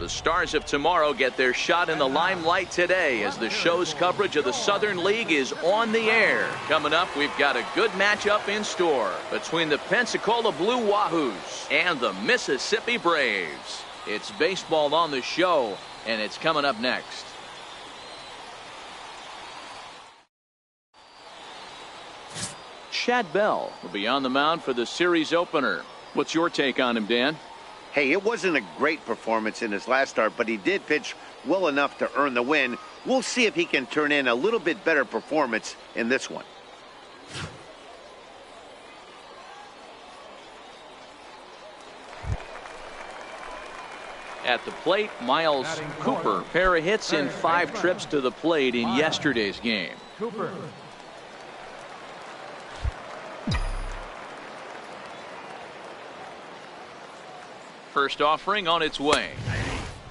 The stars of tomorrow get their shot in the limelight today as the show's coverage of the Southern League is on the air. Coming up, we've got a good matchup in store between the Pensacola Blue Wahoos and the Mississippi Braves. It's baseball on the show, and it's coming up next. Chad Bell will be on the mound for the series opener. What's your take on him, Dan? Hey, it wasn't a great performance in his last start, but he did pitch well enough to earn the win. We'll see if he can turn in a little bit better performance in this one. At the plate, Miles Cooper. Pair of hits in 5 trips to the plate in yesterday's game. Cooper. First offering on its way.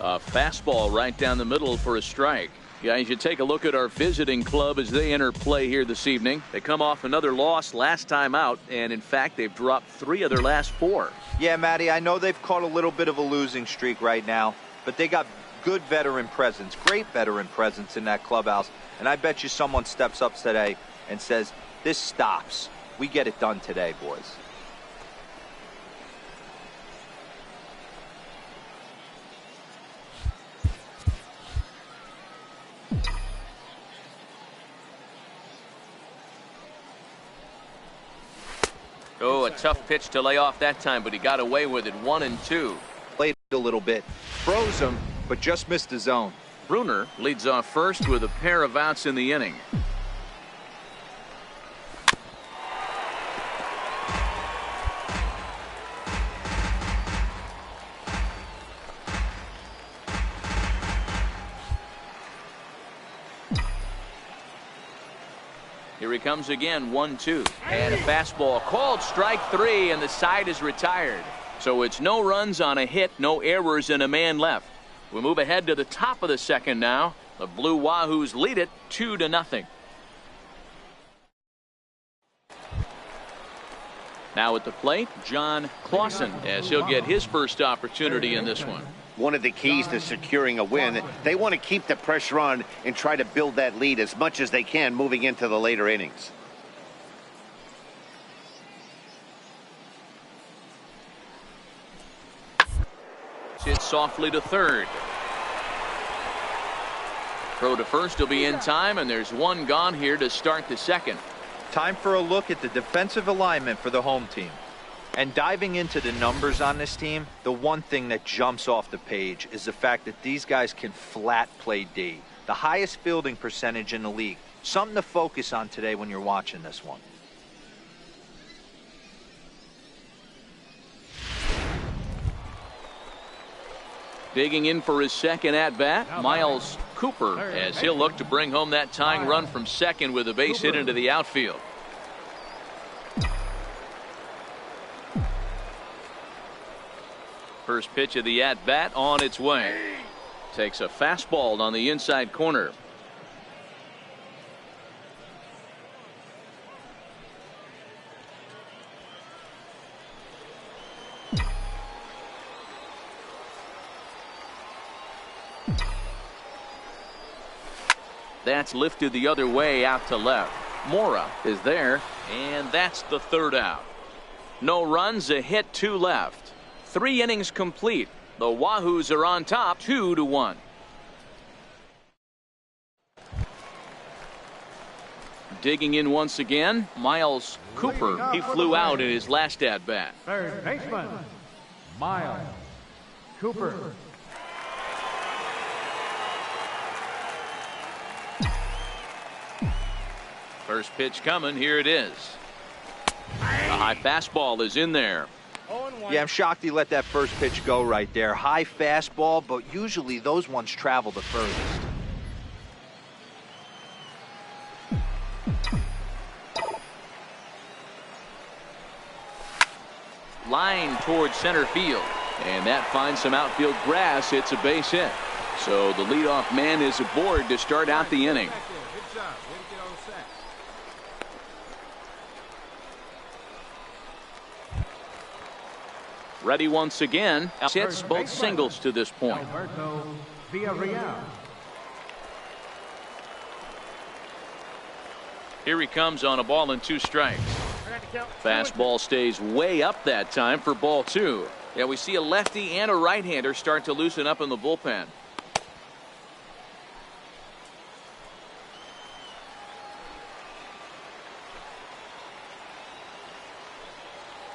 A fastball right down the middle for a strike. Guys, you take a look at our visiting club as they enter play here this evening. They come off another loss last time out, and in fact, they've dropped 3 of their last 4. Yeah, Matty, I know they've caught a little bit of a losing streak right now, but they got good veteran presence, great veteran presence in that clubhouse, and I bet you someone steps up today and says, this stops. We get it done today, boys. Oh, a tough pitch to lay off that time, but he got away with it. 1-2. Played a little bit, froze him, but just missed the zone. Bruner leads off first with a pair of outs in the inning. Here he comes again, 1-2. And a fastball called strike 3, and the side is retired. So it's no runs on a hit, no errors, and a man left. We move ahead to the top of the second now. The Blue Wahoos lead it 2-0. Now at the plate, John Clausen, as he'll get his first opportunity in this one. One of the keys to securing a win, they want to keep the pressure on and try to build that lead as much as they can moving into the later innings. Hit softly to third. Throw to first will be in time, and there's one gone here to start the second. Time for a look at the defensive alignment for the home team. And diving into the numbers on this team, the one thing that jumps off the page is the fact that these guys can flat play D. The highest fielding percentage in the league. Something to focus on today when you're watching this one. Digging in for his second at-bat, Miles Cooper, as he'll look to bring home that tying run from second with a base hit into the outfield. First pitch of the at-bat on its way. Takes a fastball on the inside corner. That's lifted the other way out to left. Mora is there, and that's the third out. No runs, a hit, 2 left. 3 innings complete. The Wahoos are on top 2-1. Digging in once again, Miles Cooper. He flew out in his last at-bat. Third baseman, Miles Cooper. First pitch coming. Here it is. The high fastball is in there. Yeah, I'm shocked he let that first pitch go right there. High fastball, but usually those ones travel the furthest. Line towards center field. And that finds some outfield grass. It's a base hit. So the leadoff man is aboard to start out the inning. Ready once again. Hits both singles to this point. Alberto Villarreal. Here he comes on a ball and 2 strikes. Fastball stays way up that time for ball 2. Yeah, we see a lefty and a right-hander start to loosen up in the bullpen.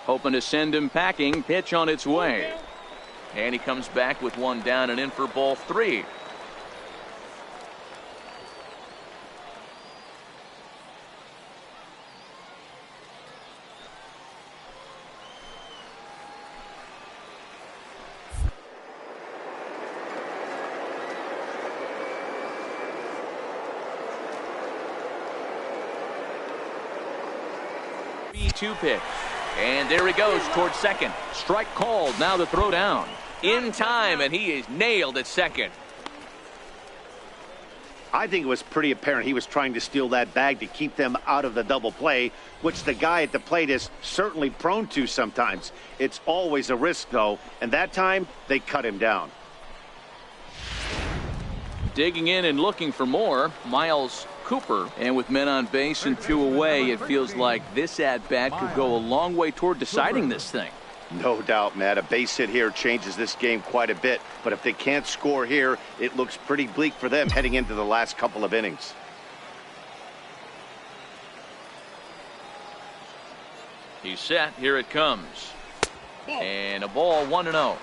Hoping to send him packing. Pitch on its way. And he comes back with 1 down and in for ball 3. B2 pitch. And there he goes towards second. Strike called. Now the throw down. In time, and he is nailed at second. I think it was pretty apparent he was trying to steal that bag to keep them out of the double play, which the guy at the plate is certainly prone to sometimes. It's always a risk, though, and that time they cut him down. Digging in and looking for more, Miles Cooper. And with men on base and 2 away, it feels like this at-bat could go a long way toward deciding this thing. No doubt, Matt. A base hit here changes this game quite a bit. But if they can't score here, it looks pretty bleak for them heading into the last couple of innings. He's set. Here it comes. And a ball, 1-0.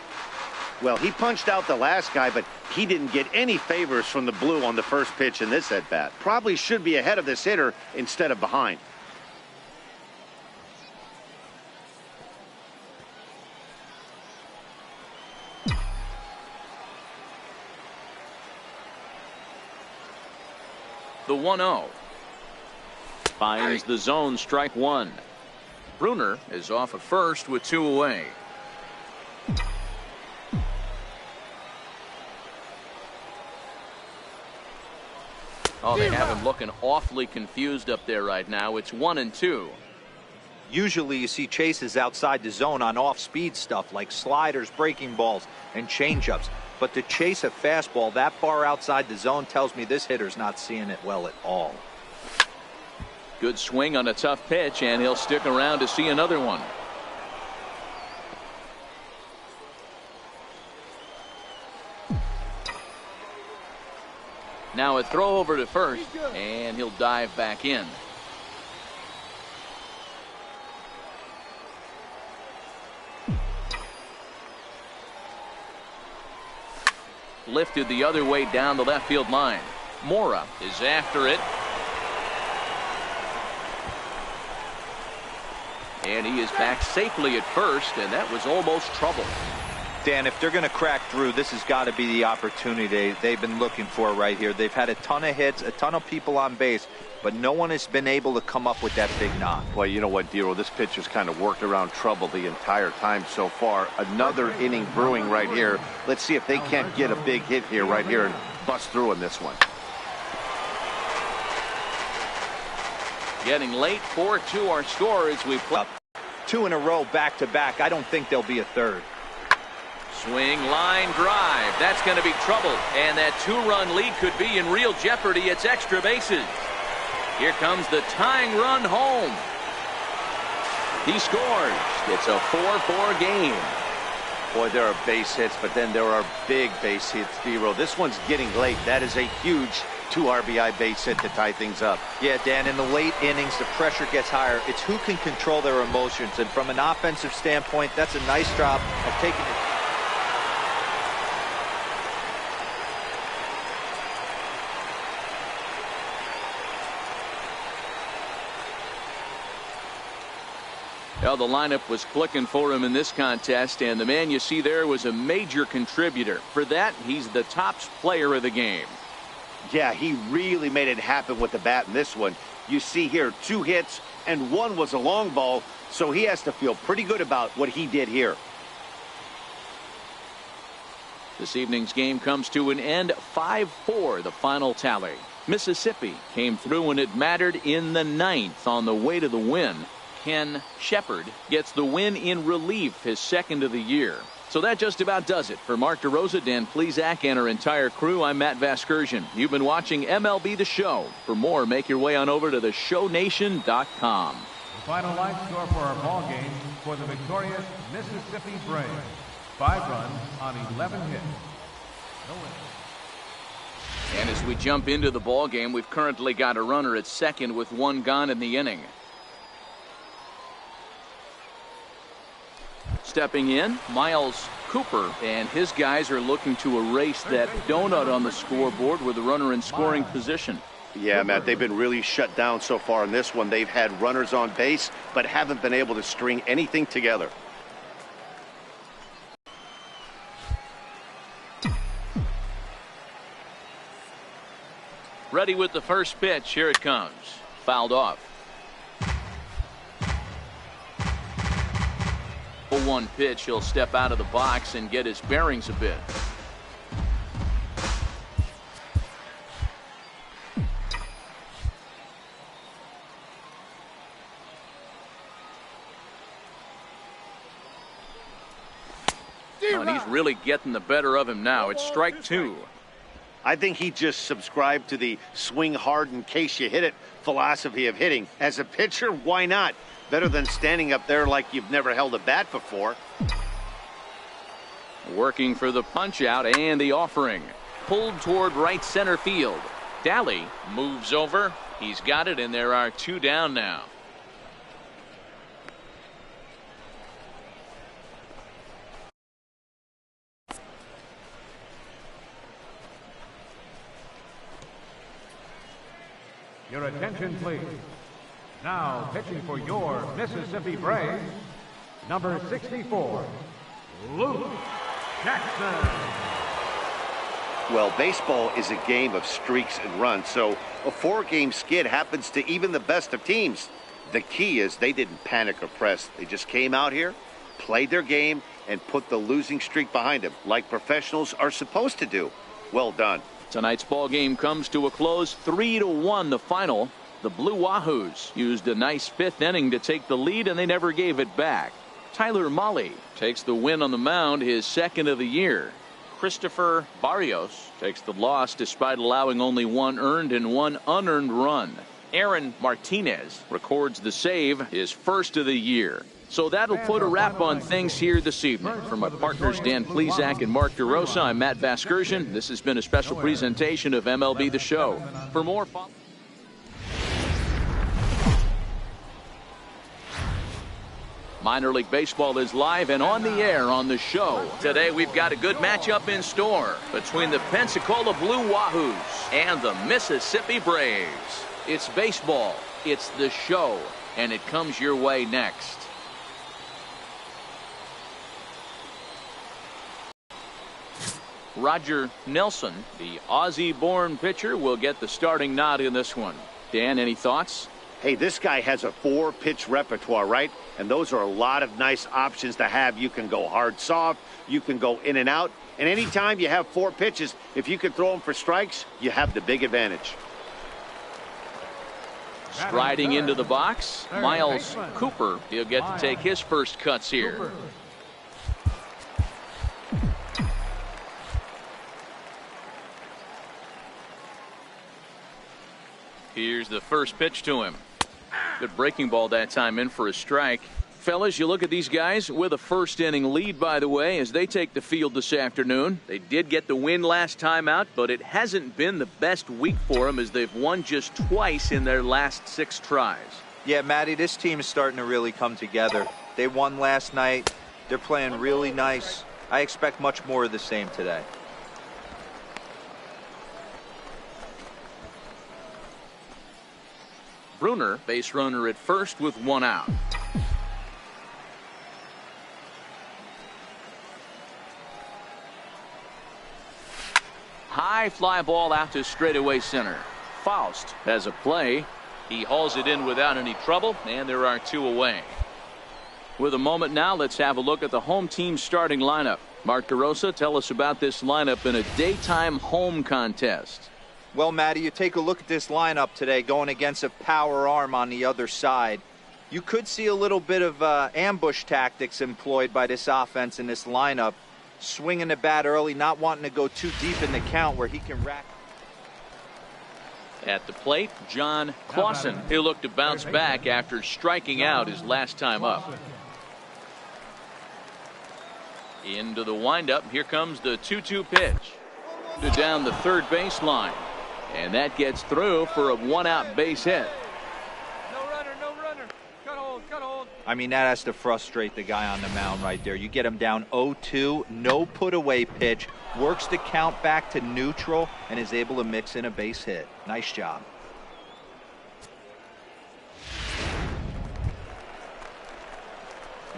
Well, he punched out the last guy, but he didn't get any favors from the blue on the first pitch in this at-bat. Probably should be ahead of this hitter instead of behind. The 1-0. Finds the zone, strike 1. Bruner is off at first with 2 away. Oh, they have him looking awfully confused up there right now. It's 1-2. Usually you see chases outside the zone on off-speed stuff like sliders, breaking balls, and changeups. But to chase a fastball that far outside the zone tells me this hitter's not seeing it well at all. Good swing on a tough pitch, and he'll stick around to see another one. Now a throw over to first, and he'll dive back in. Lifted the other way down the left field line. Mora is after it. And he is back safely at first, and that was almost trouble. Dan, if they're going to crack through, this has got to be the opportunity they've been looking for right here. They've had a ton of hits, a ton of people on base, but no one has been able to come up with that big knock. Well, you know what, Dero, this pitch has kind of worked around trouble the entire time so far. Another inning brewing right here. Let's see if they can't get a big hit here right here and bust through in this one. Getting late, 4-2 our score as we play. 2 in a row back-to-back. I don't think there'll be a third. Swing, line, drive. That's going to be trouble. And that 2-run lead could be in real jeopardy. It's extra bases. Here comes the tying run home. He scores. It's a 4-4 game. Boy, there are base hits, but then there are big base hits, Dero. This one's getting late. That is a huge 2 RBI base hit to tie things up. Yeah, Dan, in the late innings, the pressure gets higher. It's who can control their emotions. And from an offensive standpoint, that's a nice job of taking it. Well, the lineup was clicking for him in this contest, and the man you see there was a major contributor. For that, he's the top player of the game. Yeah, he really made it happen with the bat in this one. You see here 2 hits, and 1 was a long ball, so he has to feel pretty good about what he did here. This evening's game comes to an end, 5-4, the final tally. Mississippi came through when it mattered in the 9th on the way to the win. Ken Shepard gets the win in relief, his second of the year. So that just about does it. For Mark DeRosa, Dan Plesac, and our entire crew, I'm Matt Vasgersian. You've been watching MLB The Show. For more, make your way on over to theshownation.com. The final line score for our ball game for the victorious Mississippi Braves. 5 runs on 11 hits. No hits. And as we jump into the ball game, we've currently got a runner at second with 1 gone in the inning. Stepping in, Miles Cooper, and his guys are looking to erase that donut on the scoreboard with the runner in scoring position. Yeah, Matt, they've been really shut down so far in this one. They've had runners on base, but haven't been able to string anything together. Ready with the first pitch. Here it comes. Fouled off. 0-1 pitch. He'll step out of the box and get his bearings a bit. And he's really getting the better of him now. It's strike 2. I think he just subscribed to the swing hard in case you hit it philosophy of hitting. As a pitcher, why not? Better than standing up there like you've never held a bat before. Working for the punch out and the offering. Pulled toward right center field. Daly moves over. He's got it, and there are 2 down now. Your attention, please. Now pitching for your Mississippi Braves, number 64, Luke Jackson. Well, baseball is a game of streaks and runs, so a 4-game skid happens to even the best of teams. The key is they didn't panic or press. They just came out here, played their game, and put the losing streak behind them, like professionals are supposed to do. Well done. Tonight's ball game comes to a close, 3-1 the final. The Blue Wahoos used a nice 5th inning to take the lead, and they never gave it back. Tyler Mahle takes the win on the mound, his second of the year. Christopher Barrios takes the loss despite allowing only 1 earned and 1 unearned run. Aaron Martinez records the save, his first of the year. So that'll put a wrap on things here this evening. For my partners Dan Plesac and Mark DeRosa, I'm Matt Vasgersian. This has been a special presentation of MLB The Show. For more, Minor League Baseball is live and on the air on the show. Today we've got a good matchup in store between the Pensacola Blue Wahoos and the Mississippi Braves. It's baseball, it's the show, and it comes your way next. Roger Nelson, the Aussie-born pitcher, will get the starting nod in this one. Dan, any thoughts? Hey, this guy has a 4-pitch repertoire, right? And those are a lot of nice options to have. You can go hard, soft. You can go in and out. And anytime you have 4 pitches, if you can throw them for strikes, you have the big advantage. Striding into the box, Miles Cooper. He'll get to take his first cuts here. Here's the first pitch to him. Good breaking ball that time, in for a strike. Fellas, you look at these guys with a first inning lead, by the way, as they take the field this afternoon. They did get the win last time out, but it hasn't been the best week for them as they've won just twice in their last 6 tries. Yeah, Matty, this team is starting to really come together. They won last night. They're playing really nice. I expect much more of the same today. Bruner, base runner at first with 1 out. High fly ball out to straightaway center. Faust has a play. He hauls it in without any trouble, and there are 2 away. With a moment now, let's have a look at the home team starting lineup. Mark DeRosa, tell us about this lineup in a daytime home contest. Well, Matty, you take a look at this lineup today going against a power arm on the other side. You could see a little bit of ambush tactics employed by this offense in this lineup. Swinging the bat early, not wanting to go too deep in the count where he can rack. At the plate, John Clausen. He'll look to bounce back after striking out his last time up. Into the windup. Here comes the 2-2 pitch. To down the third baseline. And that gets through for a one-out base hit. No runner, no runner. Cut hold, cut hold. I mean, that has to frustrate the guy on the mound right there. You get him down 0-2, no put away pitch, works the count back to neutral, and is able to mix in a base hit. Nice job.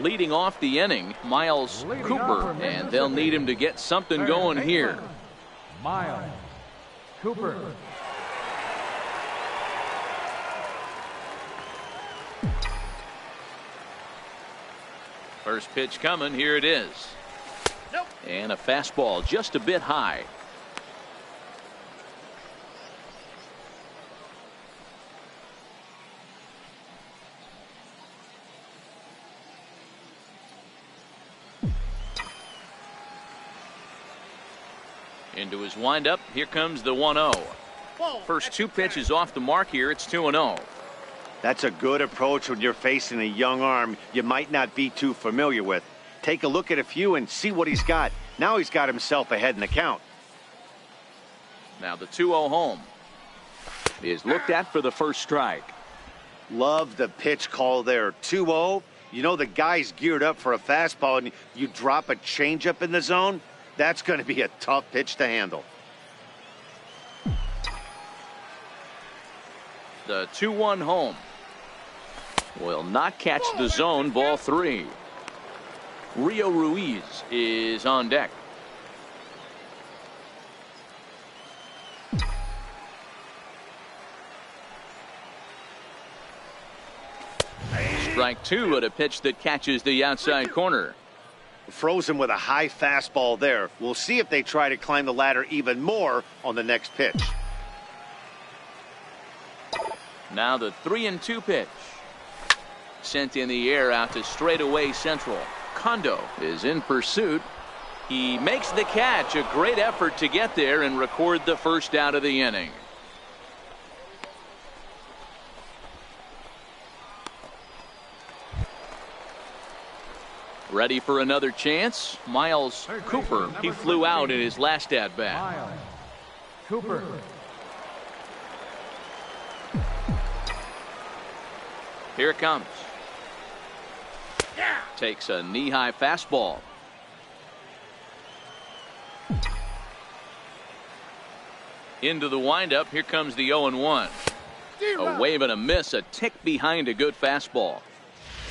Leading off the inning, Miles Cooper, and they'll need him to get something going here. Miles Cooper. First pitch coming. Here it is. And a fastball just a bit high. Into his windup. Here comes the 1-0. First two pitches off the mark here. It's 2-0. That's a good approach when you're facing a young arm you might not be too familiar with. Take a look at a few and see what he's got. Now he's got himself ahead in the count. Now the 2-0 home is looked at for the first strike. Love the pitch call there. 2-0. You know the guy's geared up for a fastball and you drop a changeup in the zone. That's going to be a tough pitch to handle. The 2-1 home will not catch the zone. Ball 3. Rio Ruiz is on deck. Strike 2 at a pitch that catches the outside corner. Frozen with a high fastball there. We'll see if they try to climb the ladder even more on the next pitch. Now the 3-2 pitch. Sent in the air out to straightaway central. Kondo is in pursuit. He makes the catch. A great effort to get there and record the first out of the inning. Ready for another chance? Miles Cooper. He flew out in his last at bat. Miles Cooper. Here it comes. Takes a knee-high fastball. Into the windup. Here comes the 0-1. A wave and a miss. A tick behind a good fastball.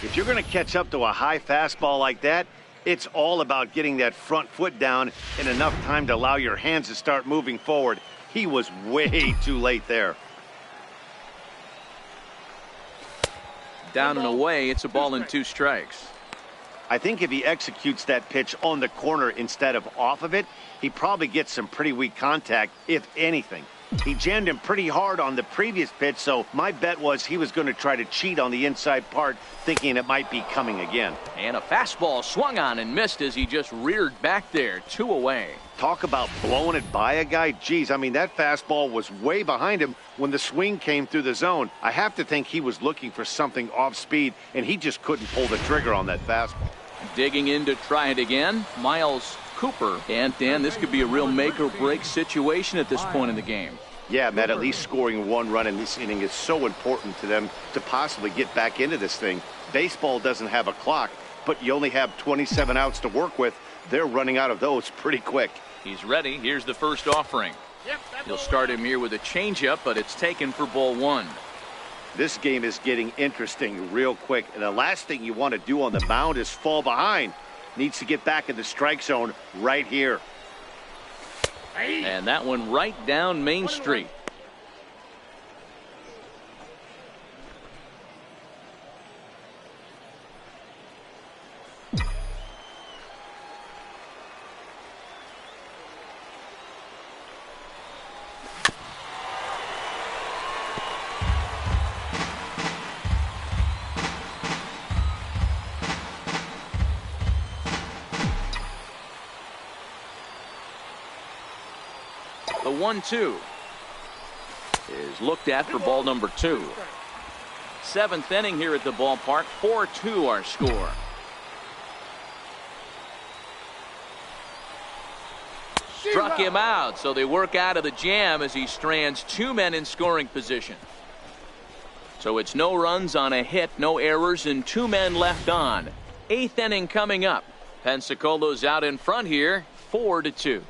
If you're going to catch up to a high fastball like that, it's all about getting that front foot down in enough time to allow your hands to start moving forward. He was way too late there. Down and away. It's a ball and 2 strikes. I think if he executes that pitch on the corner instead of off of it, he probably gets some pretty weak contact, if anything. He jammed him pretty hard on the previous pitch, so my bet was he was going to try to cheat on the inside part, thinking it might be coming again. And a fastball swung on and missed as he just reared back there. 2 away. Talk about blowing it by a guy. Geez, I mean, that fastball was way behind him when the swing came through the zone. I have to think he was looking for something off speed, and he just couldn't pull the trigger on that fastball. Digging in to try it again, Miles Cooper. And Dan, this could be a real make or break situation at this point in the game. Yeah, Matt, at least scoring 1 run in this inning is so important to them to possibly get back into this thing. Baseball doesn't have a clock, but you only have 27 outs to work with. They're running out of those pretty quick. He's ready. Here's the first offering. He'll start him here with a changeup, but it's taken for ball 1. This game is getting interesting real quick, and the last thing you want to do on the mound is fall behind. Needs to get back in the strike zone right here. And that one right down Main Street. The 1-2 is looked at for ball number 2. 7th inning here at the ballpark. 4-2 our score. Struck him out, so they work out of the jam as he strands 2 men in scoring position. So it's no runs on a hit, no errors, and 2 men left on. 8th inning coming up. Pensacola's out in front here, 4-2.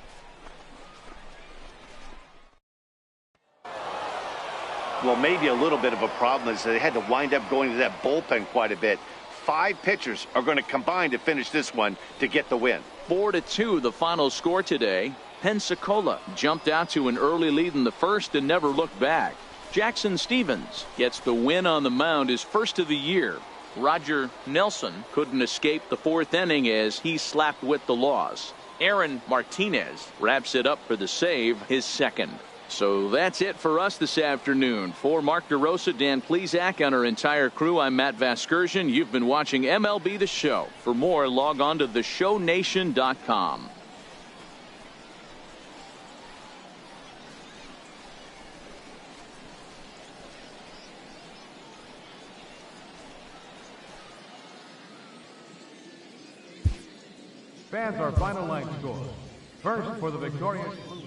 Well, maybe a little bit of a problem is they had to wind up going to that bullpen quite a bit. 5 pitchers are going to combine to finish this one to get the win. 4-2 the final score today. Pensacola jumped out to an early lead in the first and never looked back. Jackson Stevens gets the win on the mound, his first of the year. Roger Nelson couldn't escape the 4th inning as he slapped with the loss. Aaron Martinez wraps it up for the save, his second. So that's it for us this afternoon. For Mark DeRosa, Dan Plesac, and our entire crew, I'm Matt Vasgersian. You've been watching MLB The Show. For more, log on to theshownation.com. Fans, our final line score. First for the victorious Blue.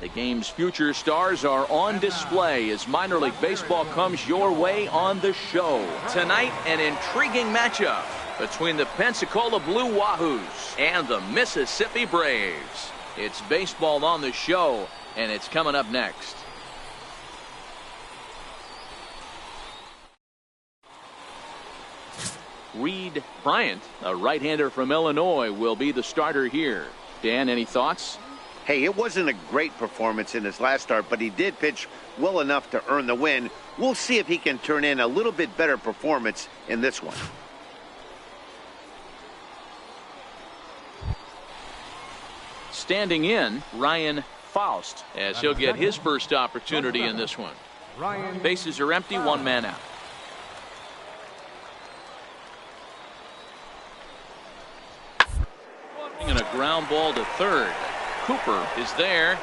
The game's future stars are on display as minor league baseball comes your way on the show. Tonight, an intriguing matchup between the Pensacola Blue Wahoos and the Mississippi Braves. It's baseball on the show, and it's coming up next. Reed Bryant, a right-hander from Illinois, will be the starter here. Dan, any thoughts? Hey, it wasn't a great performance in his last start, but he did pitch well enough to earn the win. We'll see if he can turn in a little bit better performance in this one. Standing in, Ryan Faust, as he'll get his first opportunity in this one. Bases are empty, 1 man out. And a ground ball to third. Cooper is there.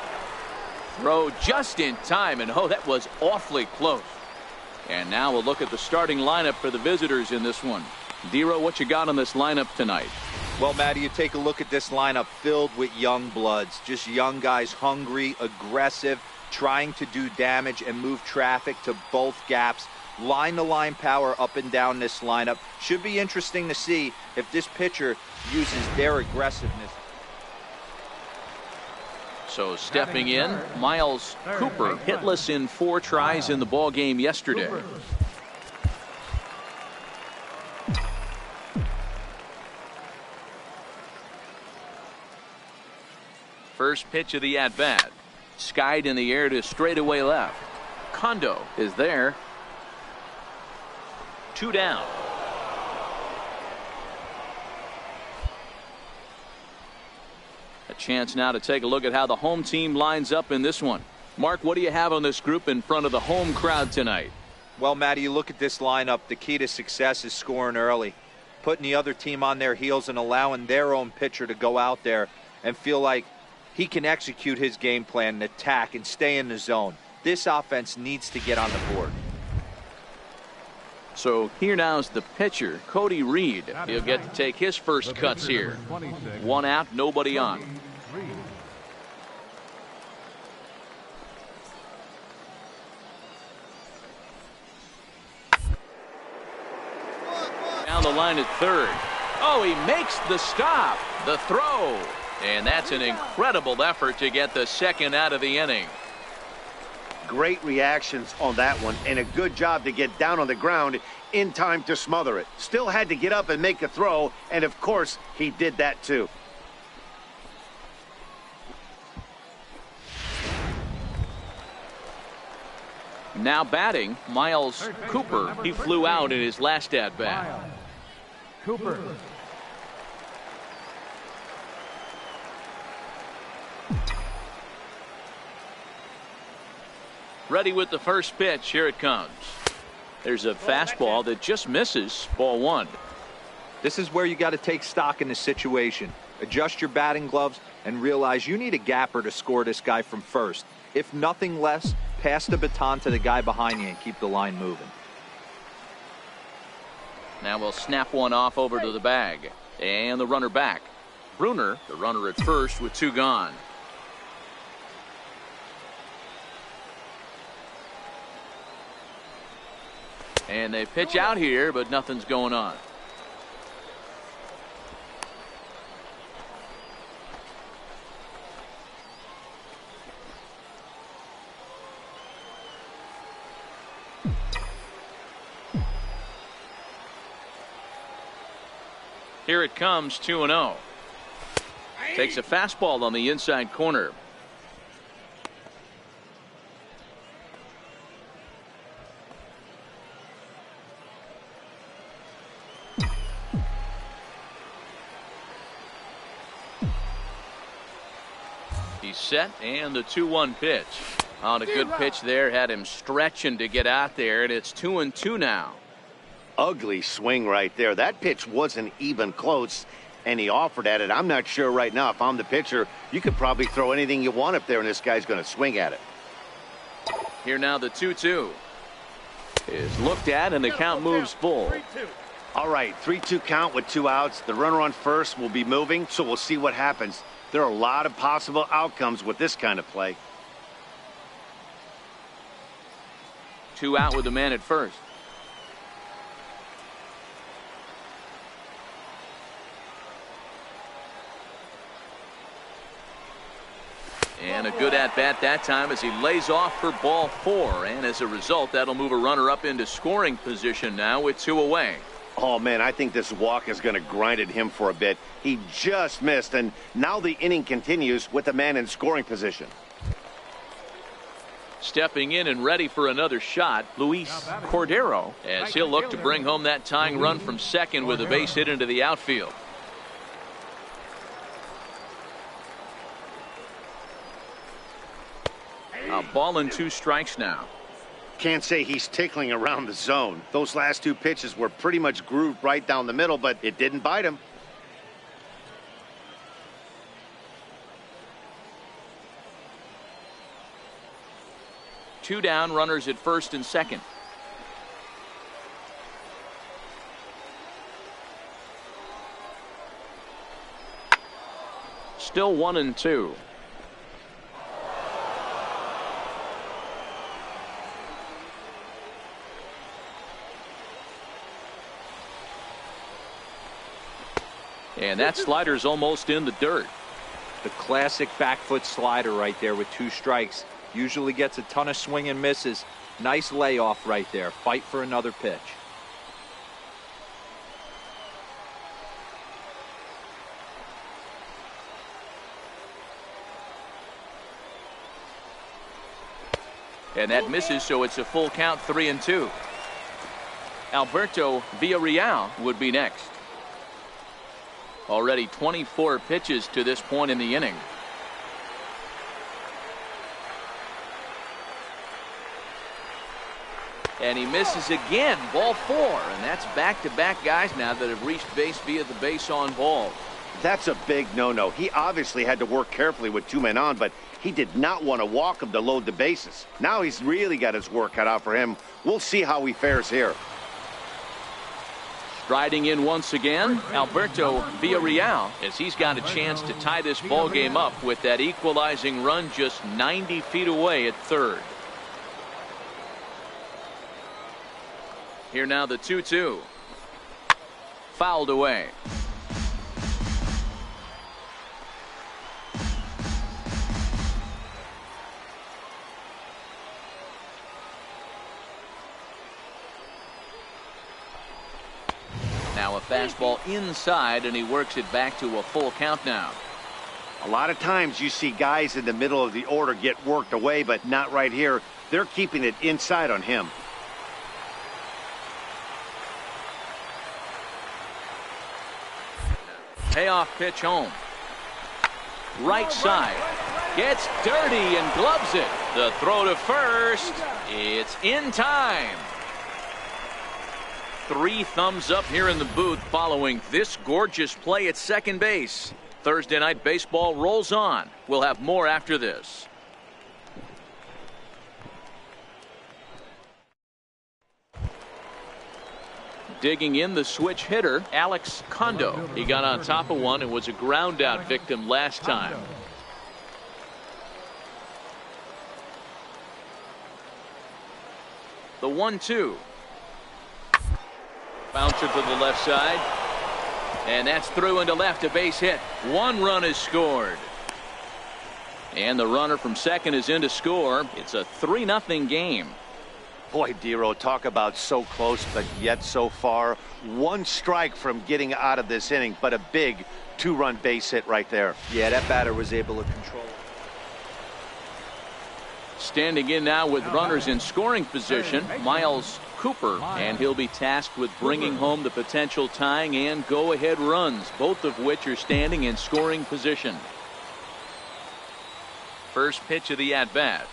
Throw just in time, and oh, that was awfully close. And now we'll look at the starting lineup for the visitors in this one. Dero, what you got on this lineup tonight? Well, Matty, you take a look at this lineup filled with young bloods. Just young guys, hungry, aggressive, trying to do damage and move traffic to both gaps. Line-to-line power up and down this lineup. Should be interesting to see if this pitcher uses their aggressiveness. So stepping in, Miles Cooper, hitless in 4 tries in the ball game yesterday. First pitch of the at-bat. Skied in the air to straightaway left. Kondo is there. 2 down. A chance now to take a look at how the home team lines up in this one. Mark, what do you have on this group in front of the home crowd tonight? Well, Matty, you look at this lineup, the key to success is scoring early, putting the other team on their heels and allowing their own pitcher to go out there and feel like he can execute his game plan and attack and stay in the zone. This offense needs to get on the board. So here now is the pitcher, Cody Reed. He'll get to take his first cuts here. 1 out, nobody on. Down the line at third. Oh, he makes the stop. The throw. And that's an incredible effort to get the second out of the inning. Great reactions on that one, and a good job to get down on the ground in time to smother it. Still had to get up and make a throw, and of course, he did that too. Now batting, Miles Cooper. He flew out in his last at-bat. Cooper. Ready with the first pitch. Here it comes. There's a fastball that just misses. Ball 1. This is where you got to take stock in the situation. Adjust your batting gloves and realize you need a gapper to score this guy from first. If nothing less, pass the baton to the guy behind you and keep the line moving. Now we'll snap one off over to the bag. And the runner back. Bruner, the runner at first with 2 gone. And they pitch out here, but nothing's going on. Here it comes, 2-0. Takes a fastball on the inside corner. He's set, and the 2-1 pitch. On a good pitch there, had him stretching to get out there, and it's 2-2 now. Ugly swing right there. That pitch wasn't even close, and he offered at it. I'm not sure right now. If I'm the pitcher, you could probably throw anything you want up there, and this guy's going to swing at it. Here now the 2-2 is looked at, and the count moves full. All right, 3-2 count with 2 outs. The runner on first will be moving, so we'll see what happens. There are a lot of possible outcomes with this kind of play. 2 out with the man at first. And a good at-bat that time as he lays off for ball 4. And as a result, that'll move a runner up into scoring position now with 2 away. Oh, man, I think this walk is going to grind at him for a bit. He just missed, and now the inning continues with the man in scoring position. Stepping in and ready for another shot, Luis Cordero, as he'll look to bring home that tying run from second with a base hit into the outfield. A ball and 2 strikes now. Can't say he's tickling around the zone. Those last 2 pitches were pretty much grooved right down the middle, but it didn't bite him. Two down, runners at first and second. Still 1-2. And that slider's almost in the dirt. The classic back foot slider right there with 2 strikes. Usually gets a ton of swing and misses. Nice layoff right there. Fight for another pitch. And that misses, so it's a full count, 3-2. Alberto Villarreal would be next. Already 24 pitches to this point in the inning. And he misses again, ball 4. And that's back-to-back guys now that have reached base via the base on ball. That's a big no-no. He obviously had to work carefully with 2 men on, but he did not want to walk him to load the bases. Now he's really got his work cut out for him. We'll see how he fares here. Striding in once again, Alberto Villarreal, as he's got a chance to tie this ball game up with that equalizing run just 90 feet away at third. Here now the 2-2. Fouled away. Now a fastball inside, and he works it back to a full count now. A lot of times you see guys in the middle of the order get worked away, but not right here. They're keeping it inside on him. Payoff pitch home. Right side. Gets dirty and gloves it. The throw to first. It's in time. 3 thumbs up here in the booth following this gorgeous play at second base. Thursday Night Baseball rolls on. We'll have more after this. Digging in, the switch hitter, Alex Kondo. He got on top of one and was a ground out victim last time. The 1-2. Bouncer to the left side. And that's through into left, a base hit. 1 run is scored. And the runner from second is in to score. It's a 3-0 game. Boy, Dero, talk about so close, but yet so far. 1 strike from getting out of this inning, but a big 2-run base hit right there. Yeah, that batter was able to control it. Standing in now with runners in scoring position, Miles Cooper, and he'll be tasked with bringing home the potential tying and go-ahead runs, both of which are standing in scoring position. First pitch of the at-bat.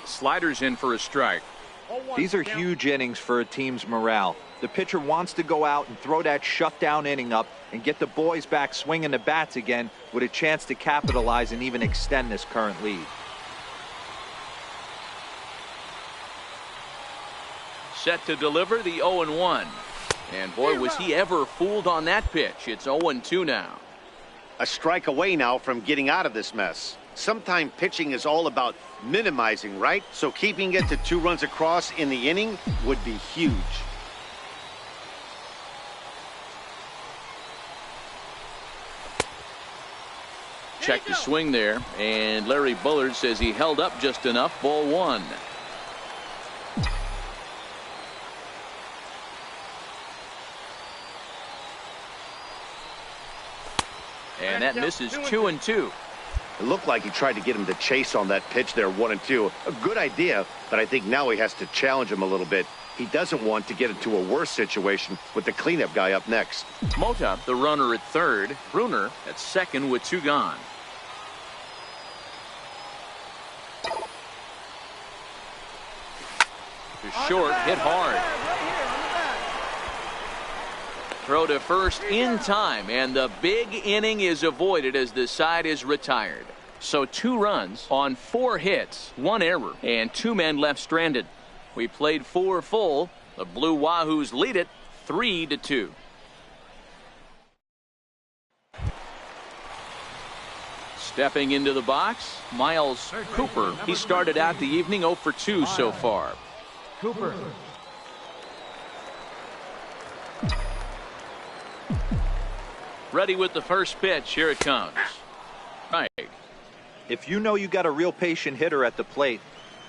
Sliders in for a strike. These are huge innings for a team's morale. The pitcher wants to go out and throw that shutdown inning up and get the boys back swinging the bats again with a chance to capitalize and even extend this current lead. Set to deliver the 0-1. And boy, was he ever fooled on that pitch. It's 0-2 now. A strike away now from getting out of this mess. Sometimes pitching is all about minimizing, right? So keeping it to 2 runs across in the inning would be huge. Check the swing there, and Larry Bullard says he held up just enough. Ball 1. And that misses 2-2. It looked like he tried to get him to chase on that pitch there, 1-2. A good idea, but I think now he has to challenge him a little bit. He doesn't want to get into a worse situation with the cleanup guy up next. Mota, the runner at third. Bruner at second with 2 gone. To short, hit hard. Throw to first in time, and the big inning is avoided as the side is retired. So 2 runs on 4 hits, 1 error, and 2 men left stranded. We played 4 full. The Blue Wahoos lead it 3-2. Stepping into the box, Miles Cooper. He started out the evening 0 for 2 so far. Cooper. Ready with the first pitch. Here it comes. Right. If you know you got a real patient hitter at the plate,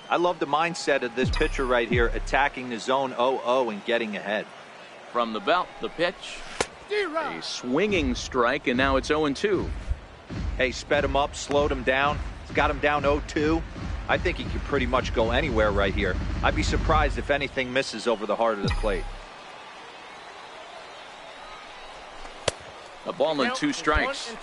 I love the mindset of this pitcher right here, attacking the zone 0-0 and getting ahead. From the belt, the pitch. A swinging strike, and now it's 0-2. Hey, sped him up, slowed him down. It's got him down 0-2. I think he could pretty much go anywhere right here. I'd be surprised if anything misses over the heart of the plate. A ball and 2 strikes.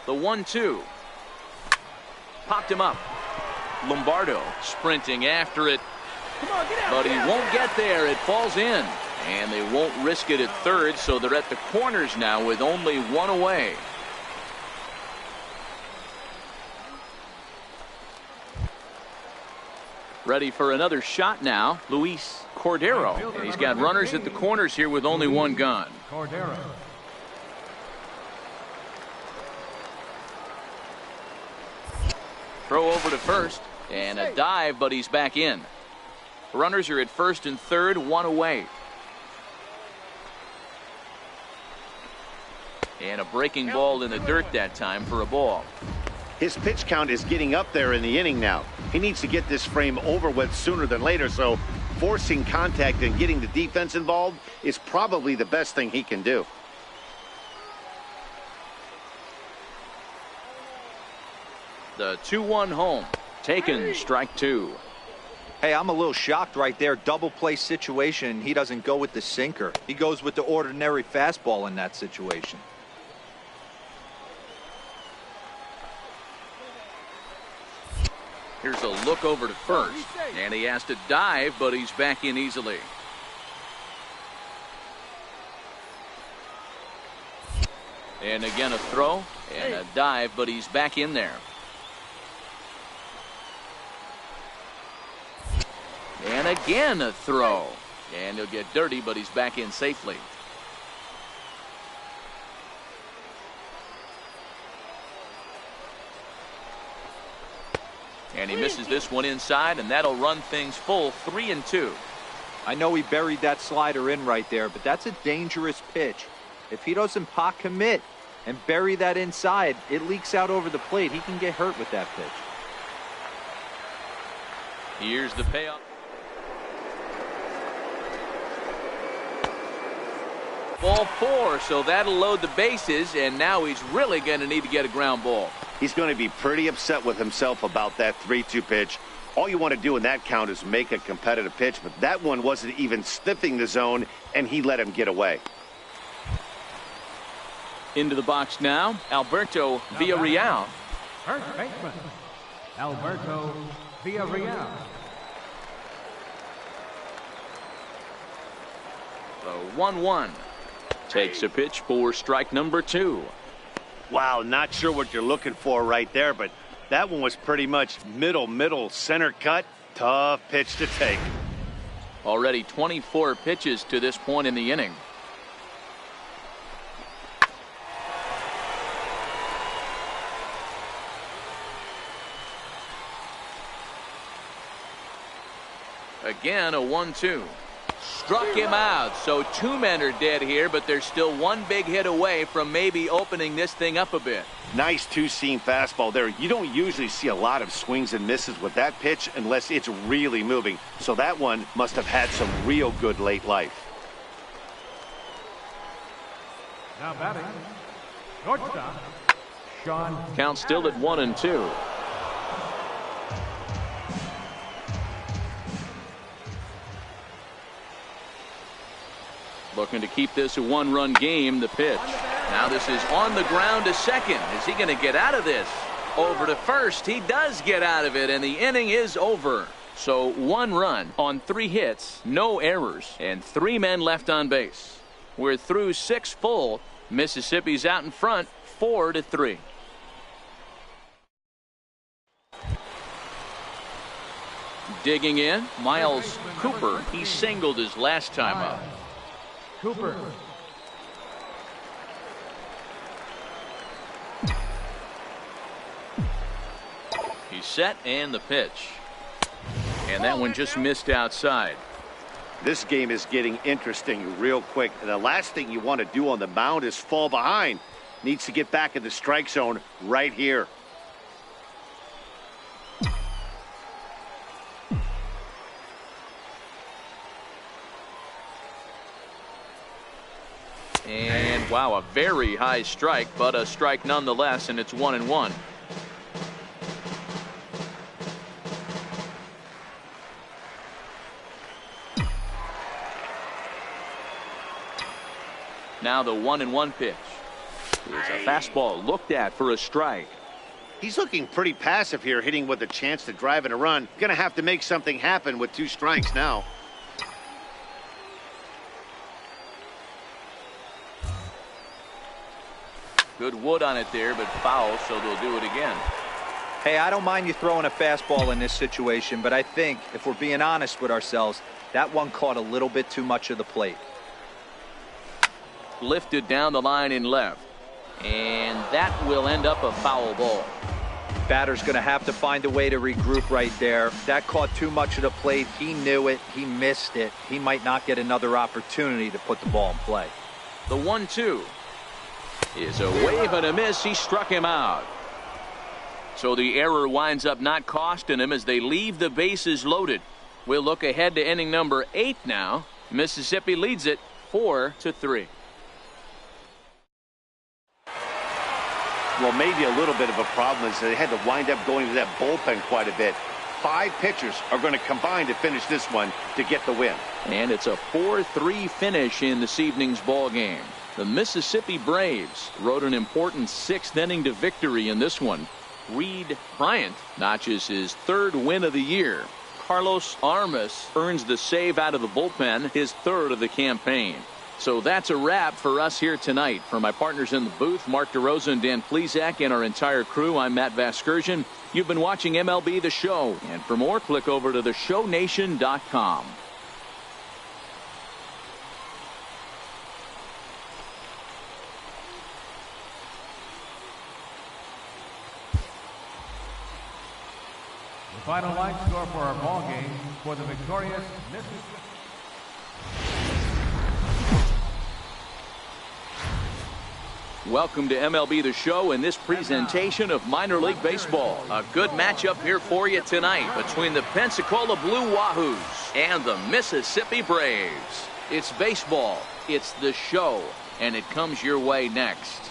The 1-2. Popped him up. Lombardo sprinting after it. But he won't get there. It falls in. And they won't risk it at third, so they're at the corners now with only 1 away. Ready for another shot now, Luis Cordero. And he's got runners at the corners here with only 1 gone. Cordero. Throw over to first, and a dive, but he's back in. Runners are at first and third, 1 away. And a breaking ball in the dirt that time for a ball. His pitch count is getting up there in the inning now. He needs to get this frame over with sooner than later, so forcing contact and getting the defense involved is probably the best thing he can do. The 2-1 home. Taken, strike 2. Hey, I'm a little shocked right there. Double play situation. He doesn't go with the sinker. He goes with the ordinary fastball in that situation. Here's a look over to first. And he has to dive, but he's back in easily. And again a throw and a dive, but he's back in there. And again a throw. And he'll get dirty, but he's back in safely. And he misses this one inside, and that'll run things full 3-2. I know he buried that slider in right there, but that's a dangerous pitch. If he doesn't pot commit and bury that inside, it leaks out over the plate. He can get hurt with that pitch. Here's the payoff. Ball 4, so that'll load the bases, and now he's really going to need to get a ground ball. He's going to be pretty upset with himself about that 3-2 pitch. All you want to do in that count is make a competitive pitch, but that one wasn't even sniffing the zone, and he let him get away. Into the box now, Alberto Villarreal. First baseman, Alberto Villarreal. The 1-1. Takes a pitch for strike number 2. Wow, not sure what you're looking for right there, but that one was pretty much middle center cut. Tough pitch to take. Already 24 pitches to this point in the inning. Again a 1-2. Struck him out, so 2 men are dead here, but there's still 1 big hit away from maybe opening this thing up a bit. Nice two-seam fastball there. You don't usually see a lot of swings and misses with that pitch unless it's really moving. So that one must have had some real good late life. Now batting, shortstop, Sean. Count still at 1-2. Looking to keep this a 1-run game. The pitch. Now this is on the ground to second. Is he going to get out of this? Over to first. He does get out of it, and the inning is over. So 1 run on 3 hits, no errors, and 3 men left on base. We're through 6 full. Mississippi's out in front 4-3. Digging in, Miles Cooper. He singled his last time up. Cooper. He's set, and the pitch. And that one just missed outside. This game is getting interesting real quick. And the last thing you want to do on the mound is fall behind. Needs to get back in the strike zone right here. And wow, a very high strike, but a strike nonetheless, and it's 1-1. Now the 1-1 pitch. Here's a fastball looked at for a strike. He's looking pretty passive here, hitting with a chance to drive in a run. Gonna have to make something happen with 2 strikes now. Good wood on it there, but foul, so they'll do it again. Hey, I don't mind you throwing a fastball in this situation, but I think if we're being honest with ourselves, that one caught a little bit too much of the plate. Lifted down the line in left, and that will end up a foul ball. Batter's going to have to find a way to regroup right there. That caught too much of the plate. He knew it. He missed it. He might not get another opportunity to put the ball in play. The 1-2 is a wave and a miss. He struck him out. So the error winds up not costing him as they leave the bases loaded. We'll look ahead to inning number 8 now. Mississippi leads it 4-3. Well, maybe a little bit of a problem is they had to wind up going to that bullpen quite a bit. 5 pitchers are going to combine to finish this one to get the win. And it's a 4-3 finish in this evening's ball game. The Mississippi Braves rode an important 6th inning to victory in this one. Reed Bryant notches his 3rd win of the year. Carlos Armas earns the save out of the bullpen, his 3rd of the campaign. So that's a wrap for us here tonight. For my partners in the booth, Mark DeRosa and Dan Plesac, and our entire crew, I'm Matt Vasgersian. You've been watching MLB The Show. And for more, click over to theshownation.com. The final line score for our ball game for the victorious Mississippi. Welcome to MLB The Show and this presentation of minor league baseball. A good matchup here for you tonight between the Pensacola Blue Wahoos and the Mississippi Braves. It's baseball, it's the show, and it comes your way next.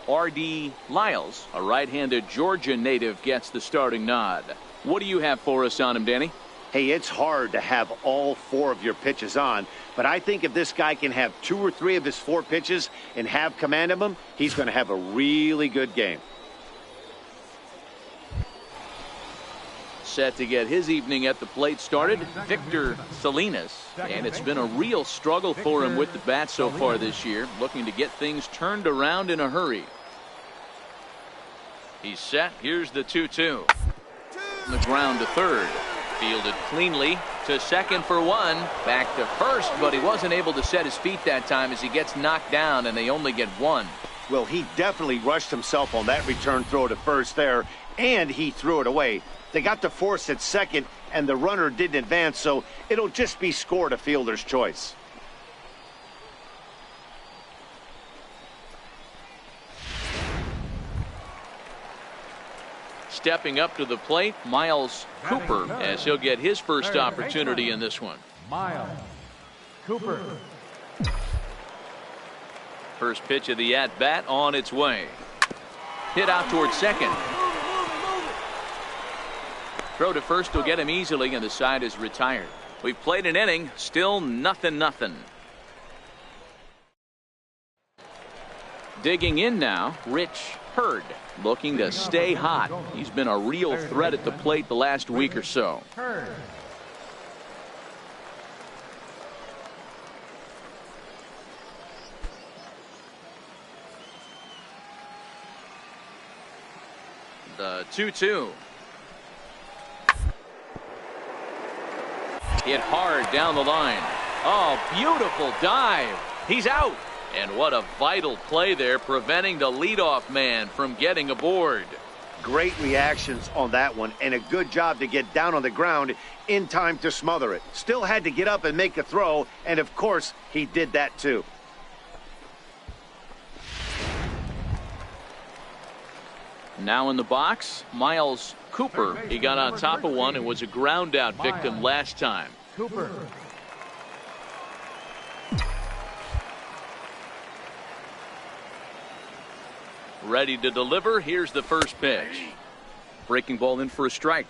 R.D. Niles, a right-handed Georgia native, gets the starting nod. What do you have for us on him, Danny? Hey, it's hard to have all 4 of your pitches on, but I think if this guy can have 2 or 3 of his 4 pitches and have command of them, he's going to have a really good game. Set to get his evening at the plate started, Victor Salinas. And it's been a real struggle for him with the bat so far this year, looking to get things turned around in a hurry. He's set. Here's the 2-2. The ground to third. Fielded cleanly to second for 1. Back to first, but he wasn't able to set his feet that time as he gets knocked down, and they only get 1. Well, he definitely rushed himself on that return throw to first there, and he threw it away. They got to force at second, and the runner didn't advance, so it'll just be scored a fielder's choice. Stepping up to the plate, Miles Cooper, as he'll get his first opportunity in this one. Miles Cooper. First pitch of the at-bat on its way. Hit out towards second. Throw to first will get him easily, and the side is retired. We've played an inning, still 0-0. Digging in now, Rich Hurd, looking to stay hot. He's been a real threat at the plate the last week or so. The 2-2. Hit hard down the line. Oh, beautiful dive. He's out. And what a vital play there, preventing the leadoff man from getting aboard. Great reactions on that one, and a good job to get down on the ground in time to smother it. Still had to get up and make a throw, and of course, he did that too. Now in the box, Miles Cooper. He got on top of one and was a ground out victim last time. Cooper. Ready to deliver. Here's the first pitch. Breaking ball in for a strike.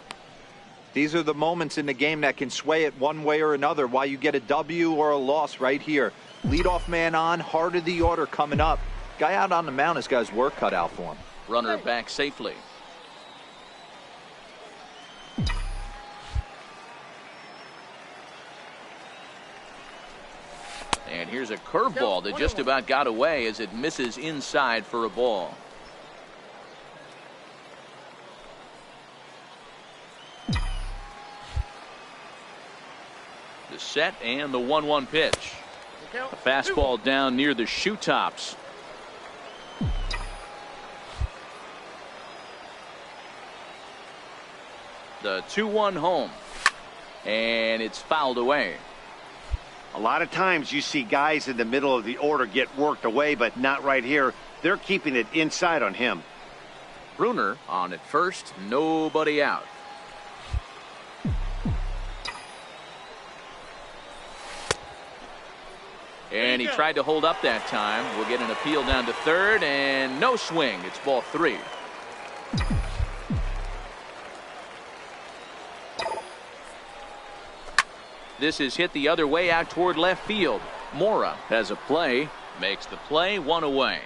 These are the moments in the game that can sway it one way or another, why you get a W or a loss right here. Leadoff man on, heart of the order coming up. Guy out on the mound has got his work cut out for him. Runner back safely. And here's a curveball that just about got away as it misses inside for a ball. The set and the 1-1 pitch. A fastball down near the shoe tops. The 2-1 home. And it's fouled away. A lot of times you see guys in the middle of the order get worked away, but not right here. They're keeping it inside on him. Bruner on at first, nobody out. And he tried to hold up that time. We'll get an appeal down to third, and no swing. It's ball 3. This is hit the other way out toward left field. Mora has a play, makes the play, 1 away.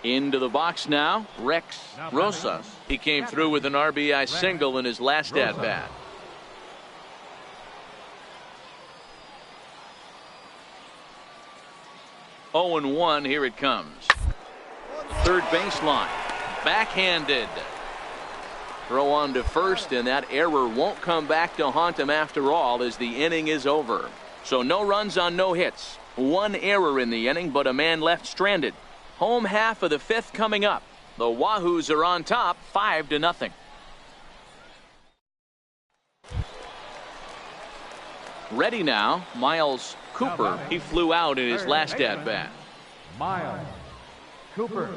Into the box now, Rex Rosa. He came through with an RBI single in his last at-bat. Oh and 1, here it comes. Third baseline, backhanded. Throw on to first, and that error won't come back to haunt him after all as the inning is over. So no runs on no hits. 1 error in the inning, but a man left stranded. Home half of the 5th coming up. The Wahoos are on top, 5-0. Ready now, Miles Cooper. He flew out in his last at-bat. Miles Cooper.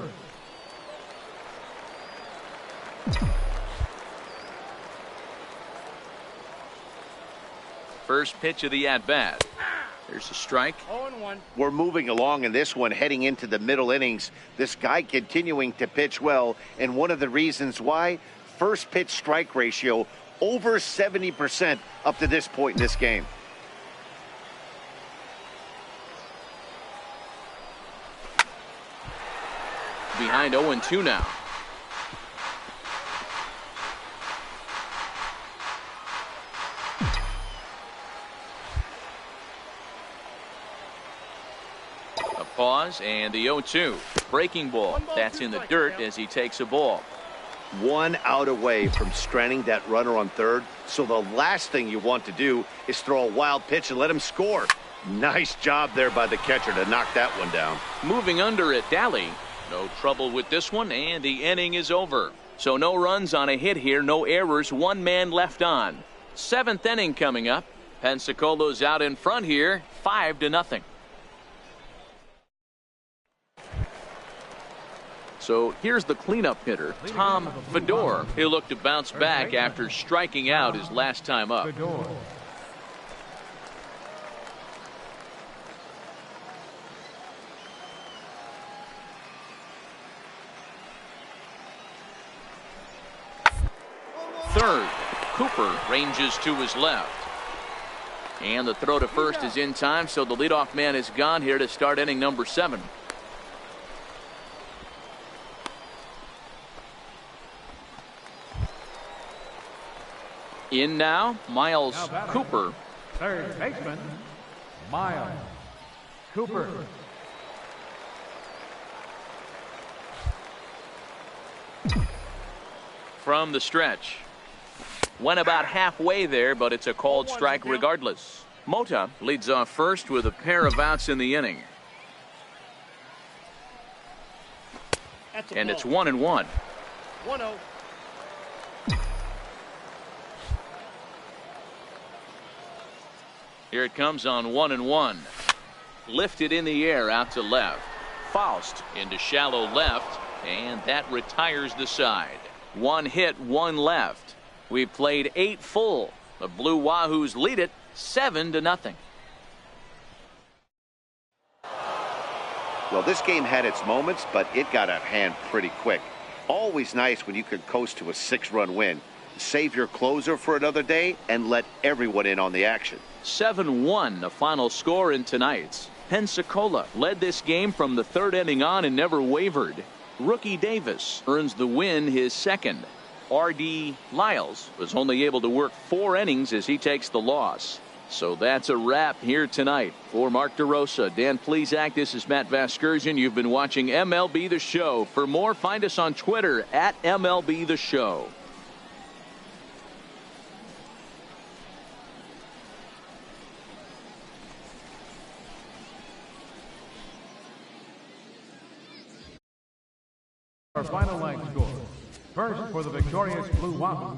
First pitch of the at-bat. There's a strike. 0-1. We're moving along in this one, heading into the middle innings. This guy continuing to pitch well, and one of the reasons why, first pitch strike ratio over 70% up to this point in this game. Behind 0-2 now. Pause and the 0-2. Breaking ball. That's in the dirt as he takes a ball. 1 out away from stranding that runner on third. So the last thing you want to do is throw a wild pitch and let him score. Nice job there by the catcher to knock that one down. Moving under at Daly. No trouble with this one, and the inning is over. So no runs on a hit here, no errors, 1 man left on. 7th inning coming up. Pensacola's out in front here, 5-0. So here's the cleanup hitter, Tom Fedor. He'll look to bounce back after striking out his last time up. Third, Cooper ranges to his left. And the throw to first is in time, so the leadoff man is gone here to start inning number 7. In now, Miles Cooper. Third baseman, Miles Cooper. From the stretch. Went about halfway there, but it's a called strike regardless. Mota leads off first with a pair of outs in the inning. And it's 1-1. 1-0. Here it comes on 1-1. Lifted in the air out to left. Faust into shallow left, and that retires the side. 1 hit, 1 left. We played 8 full. The Blue Wahoos lead it 7-0. Well, this game had its moments, but it got out of hand pretty quick. Always nice when you could coast to a 6-run win. Save your closer for another day and let everyone in on the action. 7-1 the final score in tonight's. Pensacola led this game from the 3rd inning on and never wavered. Rookie Davis earns the win, his 2nd. R.D. Niles was only able to work 4 innings as he takes the loss. So that's a wrap here tonight. For Mark DeRosa, Dan Plesac, this is Matt Vasgersian. You've been watching MLB The Show. For more, find us on Twitter at MLB The Show. Our final line score. First for the victorious Blue Wahoos,